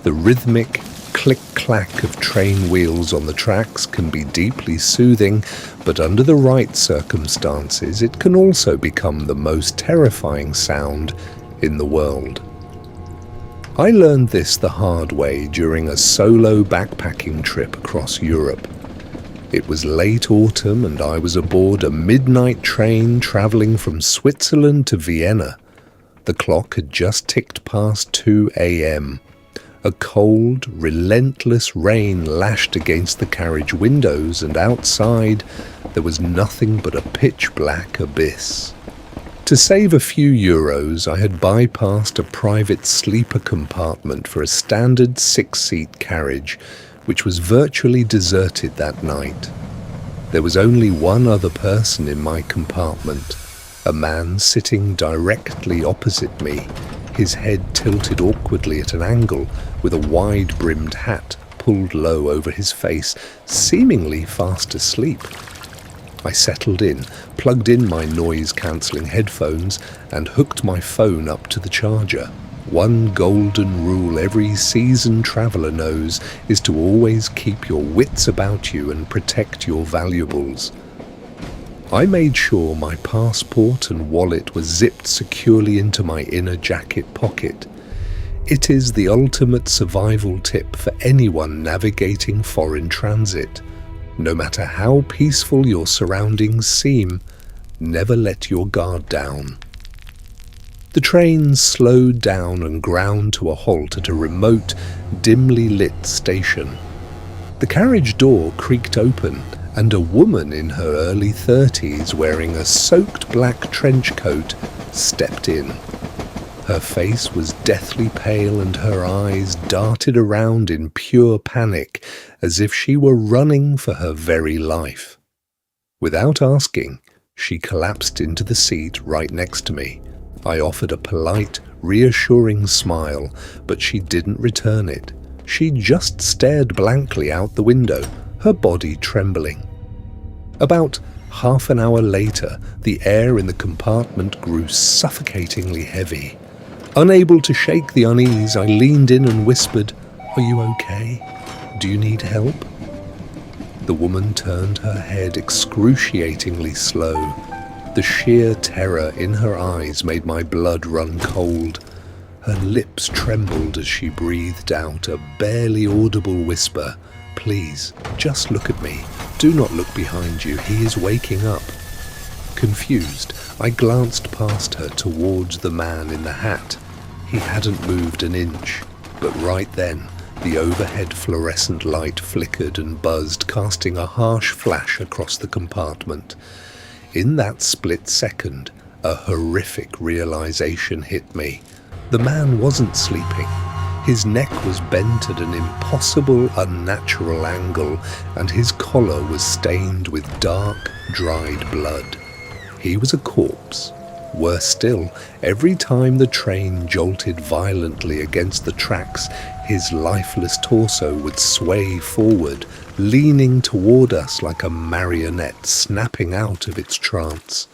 The rhythmic click-clack of train wheels on the tracks can be deeply soothing, but under the right circumstances it can also become the most terrifying sound in the world. I learned this the hard way during a solo backpacking trip across Europe. It was late autumn and I was aboard a midnight train travelling from Switzerland to Vienna. The clock had just ticked past 2 a.m. A cold, relentless rain lashed against the carriage windows, and outside there was nothing but a pitch-black abyss. To save a few euros, I had bypassed a private sleeper compartment for a standard 6-seat carriage, which was virtually deserted that night. There was only one other person in my compartment, a man sitting directly opposite me, his head tilted awkwardly at an angle, with a wide-brimmed hat pulled low over his face, seemingly fast asleep. I settled in, plugged in my noise-cancelling headphones, and hooked my phone up to the charger. One golden rule every seasoned traveller knows is to always keep your wits about you and protect your valuables. I made sure my passport and wallet were zipped securely into my inner jacket pocket. It is the ultimate survival tip for anyone navigating foreign transit. No matter how peaceful your surroundings seem, never let your guard down. The train slowed down and ground to a halt at a remote, dimly lit station. The carriage door creaked open, and a woman in her early 30s wearing a soaked black trench coat stepped in. Her face was deathly pale and her eyes darted around in pure panic, as if she were running for her very life. Without asking, she collapsed into the seat right next to me. I offered a polite, reassuring smile, but she didn't return it. She just stared blankly out the window, her body trembling. About half an hour later, the air in the compartment grew suffocatingly heavy. Unable to shake the unease, I leaned in and whispered, "Are you okay? Do you need help?" The woman turned her head excruciatingly slow. The sheer terror in her eyes made my blood run cold. Her lips trembled as she breathed out a barely audible whisper, "Please, just look at me. Do not look behind you. He is waking up." Confused, I glanced past her towards the man in the hat. He hadn't moved an inch, but right then, the overhead fluorescent light flickered and buzzed, casting a harsh flash across the compartment. In that split second, a horrific realization hit me. The man wasn't sleeping. His neck was bent at an impossible, unnatural angle, and his collar was stained with dark, dried blood. He was a corpse. Worse still, every time the train jolted violently against the tracks, his lifeless torso would sway forward, leaning toward us like a marionette snapping out of its trance.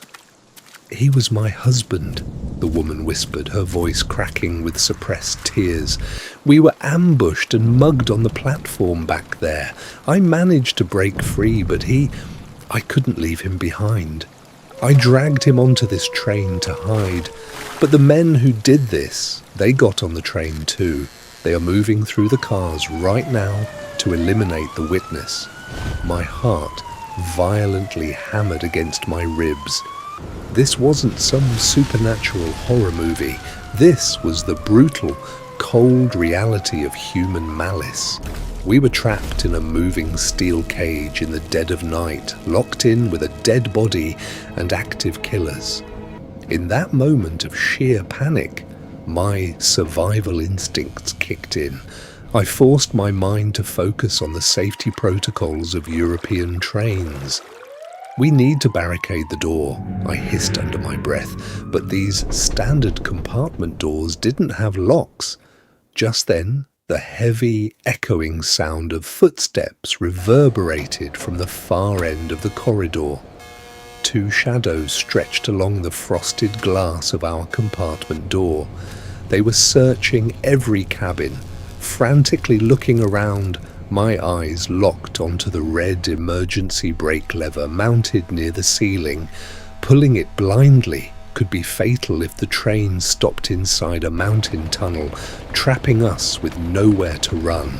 "He was my husband," the woman whispered, her voice cracking with suppressed tears. "We were ambushed and mugged on the platform back there. I managed to break free, but I couldn't leave him behind. I dragged him onto this train to hide. But the men who did this, they got on the train too. They are moving through the cars right now to eliminate the witness." My heart violently hammered against my ribs. This wasn't some supernatural horror movie. This was the brutal, cold reality of human malice. We were trapped in a moving steel cage in the dead of night, locked in with a dead body and active killers. In that moment of sheer panic, my survival instincts kicked in. I forced my mind to focus on the safety protocols of European trains. "We need to barricade the door," I hissed under my breath, but these standard compartment doors didn't have locks. Just then, the heavy, echoing sound of footsteps reverberated from the far end of the corridor. Two shadows stretched along the frosted glass of our compartment door. They were searching every cabin, Frantically looking around, my eyes locked onto the red emergency brake lever mounted near the ceiling. Pulling it blindly could be fatal if the train stopped inside a mountain tunnel, trapping us with nowhere to run.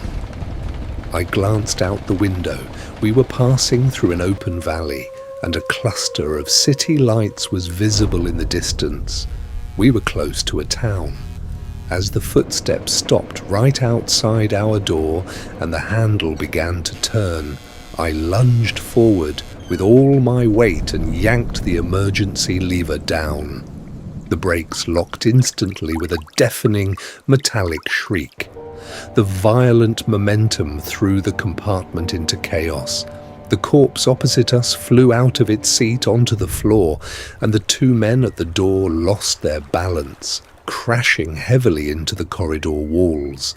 I glanced out the window. We were passing through an open valley, and a cluster of city lights was visible in the distance. We were close to a town. As the footsteps stopped right outside our door and the handle began to turn, I lunged forward with all my weight and yanked the emergency lever down. The brakes locked instantly with a deafening metallic shriek. The violent momentum threw the compartment into chaos. The corpse opposite us flew out of its seat onto the floor, and the two men at the door lost their balance, crashing heavily into the corridor walls.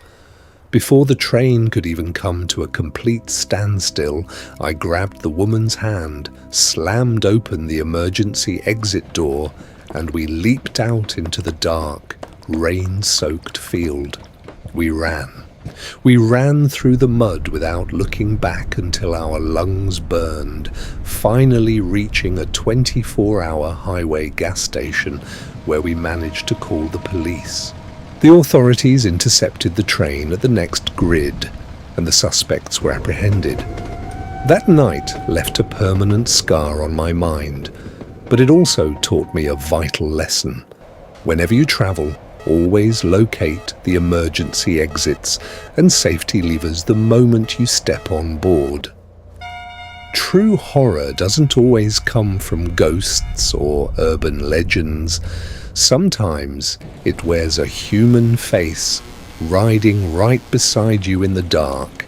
Before the train could even come to a complete standstill, I grabbed the woman's hand, slammed open the emergency exit door, and we leaped out into the dark, rain-soaked field. We ran. We ran through the mud without looking back until our lungs burned, finally reaching a 24-hour highway gas station where we managed to call the police. The authorities intercepted the train at the next grid, and the suspects were apprehended. That night left a permanent scar on my mind, but it also taught me a vital lesson. Whenever you travel, always locate the emergency exits and safety levers the moment you step on board. True horror doesn't always come from ghosts or urban legends. Sometimes it wears a human face, riding right beside you in the dark,